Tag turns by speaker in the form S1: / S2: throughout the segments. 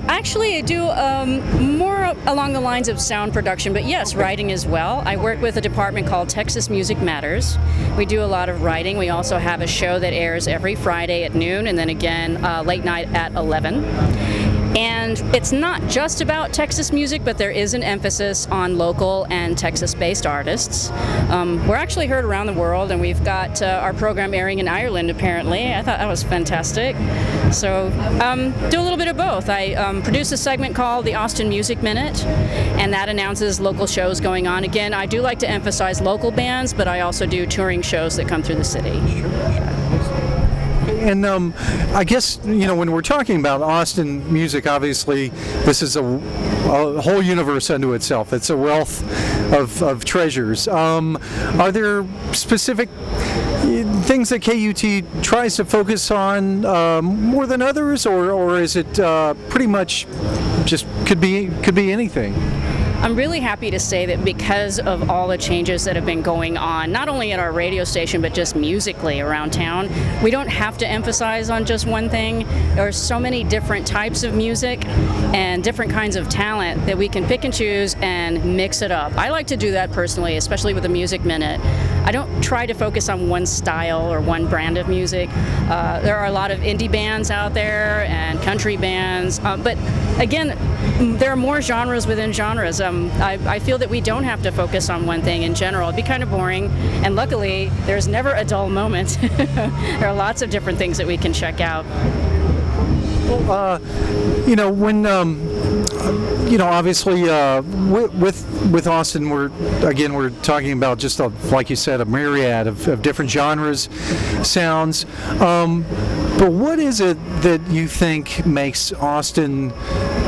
S1: I actually do more along the lines of sound production, but yes, writing as well. I work with a department called Texas Music Matters. We do a lot of writing. We also have a show that airs every Friday at noon and then again late night at 11. And it's not just about Texas music, but there is an emphasis on local and Texas-based artists. We're actually heard around the world, and we've got our program airing in Ireland, apparently. I thought that was fantastic. So do a little bit of both. I produce a segment called the Austin Music Minute, and that announces local shows going on. Again, I do like to emphasize local bands, but I also do touring shows that come through the city.
S2: And I guess, you know, when we're talking about Austin music, obviously this is a whole universe unto itself. It's a wealth of treasures. Are there specific things that KUT tries to focus on more than others, or is it pretty much just could be anything?
S1: I'm really happy to say that because of all the changes that have been going on, not only at our radio station, but just musically around town, we don't have to emphasize on just one thing. There are so many different types of music and different kinds of talent that we can pick and choose and mix it up. I like to do that personally, especially with the Music Minute. I don't try to focus on one style or one brand of music. There are a lot of indie bands out there and country bands, but again, there are more genres within genres. I feel that we don't have to focus on one thing in general. It'd be kind of boring, and luckily there's never a dull moment. There are lots of different things that we can check out.
S2: Well, you know, when you know, obviously with Austin, we're talking about just like you said, a myriad of different genres, sounds. But what is it that you think makes Austin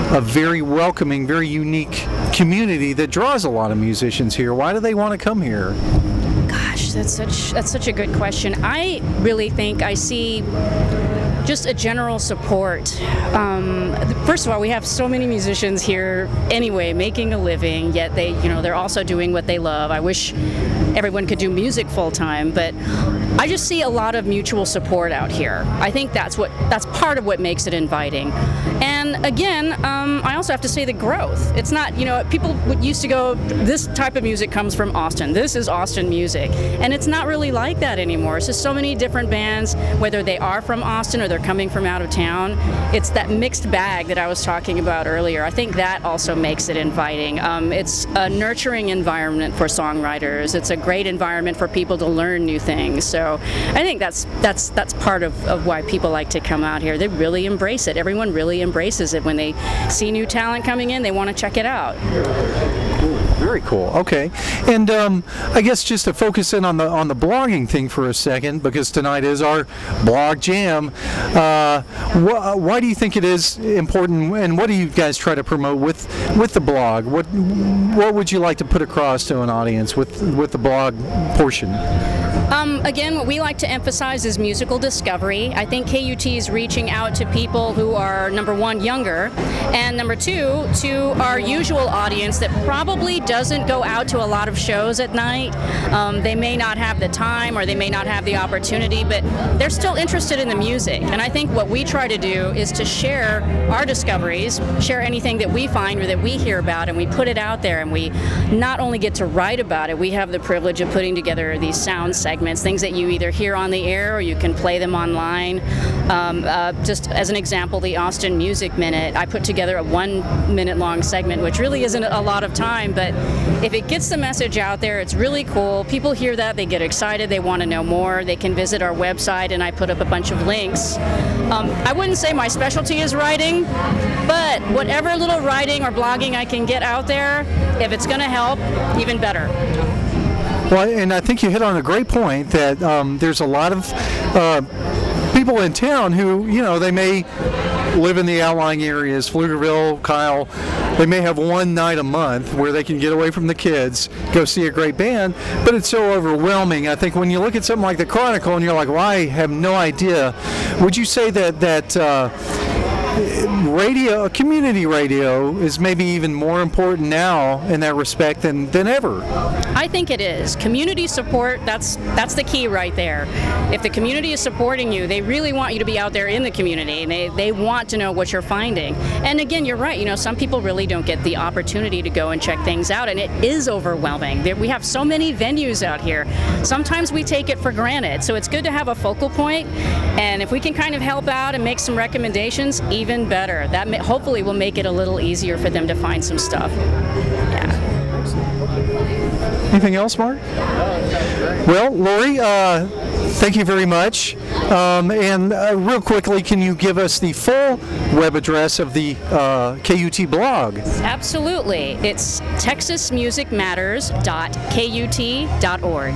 S2: a very welcoming, very unique community that draws a lot of musicians here? Why do they want to come here?
S1: Gosh, that's such a good question. I really think I see just a general support. First of all, we have so many musicians here anyway making a living, yet they're also doing what they love. I wish everyone could do music full time, but I just see a lot of mutual support out here. I think that's part of what makes it inviting. And again, I also have to say the growth. It's not, people used to go, this type of music comes from Austin. This is Austin music. And it's not really like that anymore. It's just so many different bands, whether they are from Austin or they're coming from out of town. It's that mixed bag that I was talking about earlier. I think that also makes it inviting. It's a nurturing environment for songwriters. It's a great environment for people to learn new things. So I think that's part of why people like to come out here. They really embrace it. Everyone really embraces it. When they see new talent coming in, they want to check it out.
S2: Very cool. Okay, and I guess just to focus in on the blogging thing for a second, because tonight is our blog jam. Why do you think it is important, and what do you guys try to promote with the blog? What would you like to put across to an audience with the blog portion?
S1: Again, what we like to emphasize is musical discovery. I think KUT is reaching out to people who are, number one, younger, and number two, to our usual audience that probably doesn't go out to a lot of shows at night. They may not have the time or they may not have the opportunity, but they're still interested in the music. And I think what we try to do is to share our discoveries, share anything that we find or that we hear about, and we put it out there, and we not only get to write about it, we have the privilege of putting together these sound segments, things that you either hear on the air or you can play them online. Just as an example, the Austin Music Minute, I put together a 1 minute long segment, which really isn't a lot of time, but if it gets the message out there, it's really cool. People hear that, they get excited, they want to know more. They can visit our website, and I put up a bunch of links. I wouldn't say my specialty is writing, but whatever little writing or blogging I can get out there, if it's going to help, even better.
S2: Well, and I think you hit on a great point that there's a lot of people in town who, they may live in the outlying areas, Pflugerville, Kyle. They may have one night a month where they can get away from the kids, go see a great band, but it's so overwhelming. I think when you look at something like the Chronicle and you're like, well, I have no idea. Would you say that radio, community radio, is maybe even more important now in that respect than ever.
S1: I think it is. Community support, that's the key right there. If the community is supporting you, they really want you to be out there in the community, and they want to know what you're finding. And again, you're right, you know, some people really don't get the opportunity to go and check things out, and it is overwhelming. We have so many venues out here. Sometimes we take it for granted, so it's good to have a focal point, and if we can kind of help out and make some recommendations, even better. That hopefully will make it a little easier for them to find some stuff. Yeah.
S2: Anything else, Mark? Well, Laurie, thank you very much. And real quickly, can you give us the full web address of the KUT blog?
S1: Absolutely. It's texasmusicmatters.kut.org.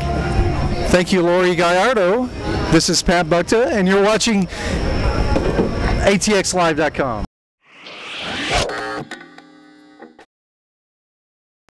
S2: Thank you, Laurie Gallardo. This is Pat Bukta, and you're watching atxlive.com.